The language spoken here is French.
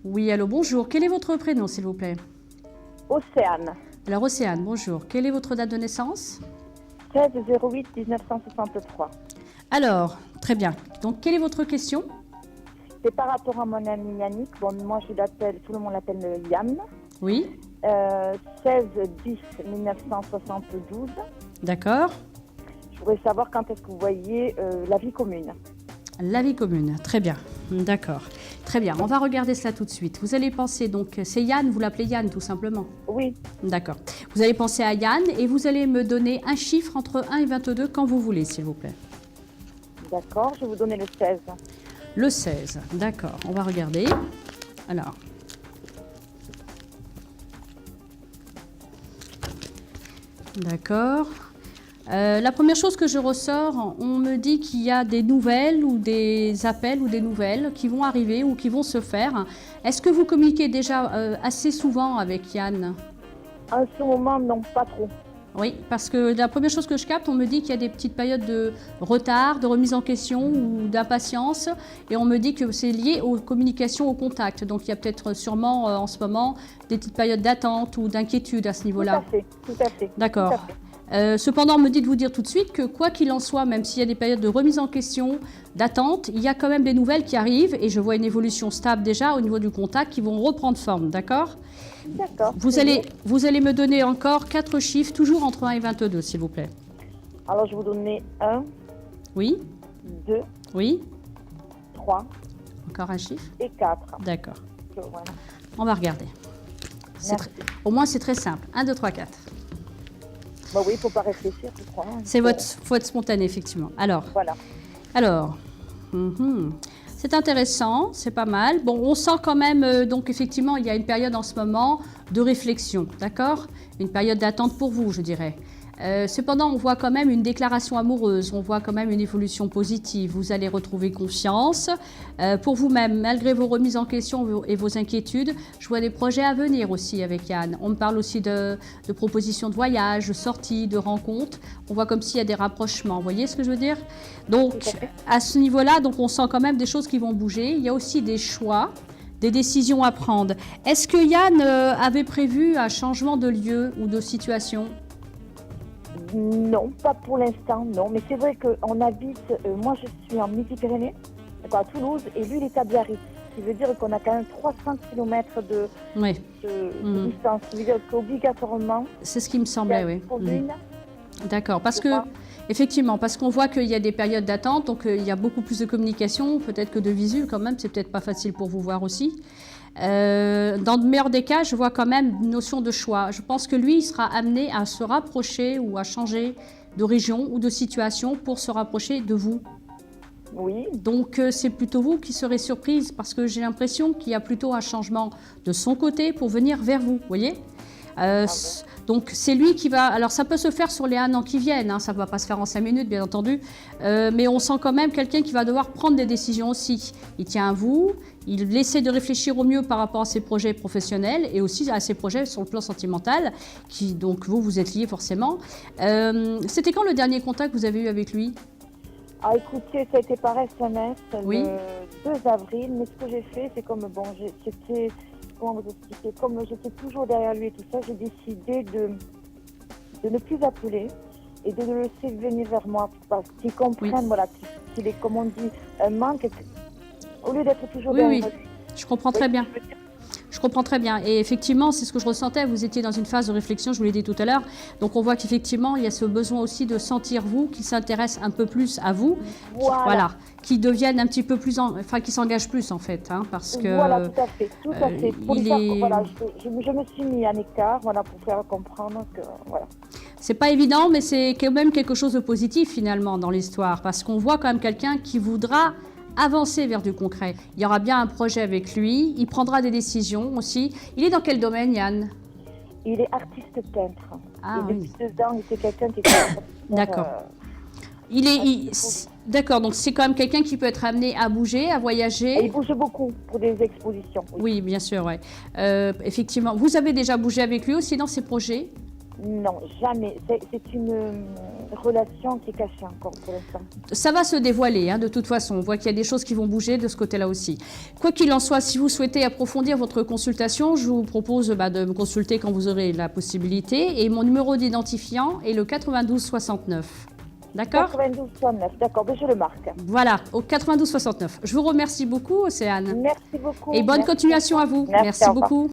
Oui, allô, bonjour. Quel est votre prénom, s'il vous plaît? Océane. Alors, Océane, bonjour. Quelle est votre date de naissance? 16-08-1963. Alors, très bien. Donc, quelle est votre question? C'est par rapport à mon ami Yannick. Bon, moi, je l'appelle, tout le monde l'appelle Yann. Oui. 16-10-1972. D'accord. Je voudrais savoir quand est-ce que vous voyez la vie commune. La vie commune, très bien. D'accord. Très bien, on va regarder cela tout de suite. Vous allez penser, donc, c'est Yann, vous l'appelez Yann tout simplement? Oui. D'accord. Vous allez penser à Yann et vous allez me donner un chiffre entre 1 et 22 quand vous voulez, s'il vous plaît. D'accord, je vais vous donner le 16. Le 16, d'accord. On va regarder. Alors. D'accord. La première chose que je ressors, on me dit qu'il y a des nouvelles ou des appels ou des nouvelles qui vont arriver ou qui vont se faire. Est-ce que vous communiquez déjà assez souvent avec Yann? En ce moment, non, pas trop. Oui, parce que la première chose que je capte, on me dit qu'il y a des petites périodes de retard, de remise en question ou d'impatience. Et on me dit que c'est lié aux communications, au contact. Donc il y a peut-être sûrement en ce moment des petites périodes d'attente ou d'inquiétude à ce niveau-là. Tout à fait. D'accord. Cependant, on me dit de vous dire tout de suite que quoi qu'il en soit, même s'il y a des périodes de remise en question, d'attente, il y a quand même des nouvelles qui arrivent et je vois une évolution stable déjà au niveau du contact qui vont reprendre forme, d'accord? D'accord. Vous allez me donner encore 4 chiffres, toujours entre 1 et 22, s'il vous plaît. Alors, je vais vous donner 1, Oui, 2, oui, 3 encore un chiffre. et 4. D'accord. Voilà. On va regarder. Au moins, c'est très simple. 1, 2, 3, 4. Bah oui, il ne faut pas réfléchir, je crois. C'est votre spontané, effectivement. Alors, Voilà. C'est intéressant, c'est pas mal. Bon, on sent quand même, donc effectivement, il y a une période en ce moment de réflexion, d'accord? Une période d'attente pour vous, je dirais. Cependant, on voit quand même une déclaration amoureuse, on voit quand même une évolution positive. Vous allez retrouver confiance pour vous-même, malgré vos remises en question et vos inquiétudes. Je vois des projets à venir aussi avec Yann. On me parle aussi de propositions de voyage, de sorties, de rencontres. On voit comme s'il y a des rapprochements. Vous voyez ce que je veux dire? Donc, à ce niveau-là, donc on sent quand même des choses qui vont bouger. Il y a aussi des choix, des décisions à prendre. Est-ce que Yann avait prévu un changement de lieu ou de situation? Non, pas pour l'instant, non. Mais c'est vrai qu'on habite, moi je suis en Midi-Pyrénées, à Toulouse, et lui il est à Biarritz. Ce qui veut dire qu'on a quand même 300 km de distance. Ce qui veut dire qu'obligatoirement... C'est ce qui me semblait, oui. D'accord, parce que, effectivement, parce qu'on voit qu'il y a des périodes d'attente, donc il y a beaucoup plus de communication, peut-être que de visu quand même, c'est peut-être pas facile pour vous voir aussi. Dans le meilleur des cas, je vois quand même une notion de choix. Je pense que lui, il sera amené à se rapprocher ou à changer de région ou de situation pour se rapprocher de vous. Oui. Donc, c'est plutôt vous qui serez surprise parce que j'ai l'impression qu'il y a plutôt un changement de son côté pour venir vers vous, vous voyez? Donc, c'est lui qui va... Alors, ça peut se faire sur les 1 an qui viennent, hein, ça ne va pas se faire en 5 minutes, bien entendu, mais on sent quand même quelqu'un qui va devoir prendre des décisions aussi. Il tient à vous, il essaie de réfléchir au mieux par rapport à ses projets professionnels et aussi à ses projets sur le plan sentimental, qui, donc, vous êtes liés forcément. C'était quand le dernier contact que vous avez eu avec lui? Ah, écoutez, ça a été par SMS Oui. le 2 avril, mais ce que j'ai fait, c'est comme, bon, c'était... Comment vous expliquer? Comme j'étais toujours derrière lui et tout ça, j'ai décidé de ne plus appeler et de le laisser venir vers moi parce qu'il comprenne, voilà, qu'il est, comme on dit, un manque, au lieu d'être toujours derrière lui. Je comprends très bien. Je comprends très bien. Et effectivement, c'est ce que je ressentais. Vous étiez dans une phase de réflexion, je vous l'ai dit tout à l'heure. Donc, on voit qu'effectivement, il y a ce besoin aussi de sentir vous, qu'il s'intéresse un peu plus à vous. Voilà. Qui deviennent un petit peu plus... Enfin, qui s'engagent plus, en fait. Hein, parce que... Voilà, tout à fait. Tout à fait. Voilà, je me suis mis à l'écart, voilà, pour faire comprendre que... Voilà. C'est pas évident, mais c'est quand même quelque chose de positif, finalement, dans l'histoire. Parce qu'on voit quand même quelqu'un qui voudra avancer vers du concret. Il y aura bien un projet avec lui, il prendra des décisions aussi. Il est dans quel domaine, Yann? Il est artiste peintre. Ah, et depuis 2 ans, il était quelqu'un qui était... D'accord. D'accord, donc c'est quand même quelqu'un qui peut être amené à bouger, à voyager. Et il bouge beaucoup pour des expositions. Oui, bien sûr, ouais. Effectivement. Vous avez déjà bougé avec lui aussi dans ses projets? Non, jamais. C'est une relation qui est cachée encore pour l'instant. Ça va se dévoiler, hein, de toute façon. On voit qu'il y a des choses qui vont bouger de ce côté-là aussi. Quoi qu'il en soit, si vous souhaitez approfondir votre consultation, je vous propose de me consulter quand vous aurez la possibilité. Et mon numéro d'identifiant est le 92 69. D'accord ? 92 69, d'accord, ben je le marque. Voilà, au 92 69. Je vous remercie beaucoup, Océane. Merci beaucoup. Et bonne Merci. continuation à vous. Merci, au revoir. beaucoup.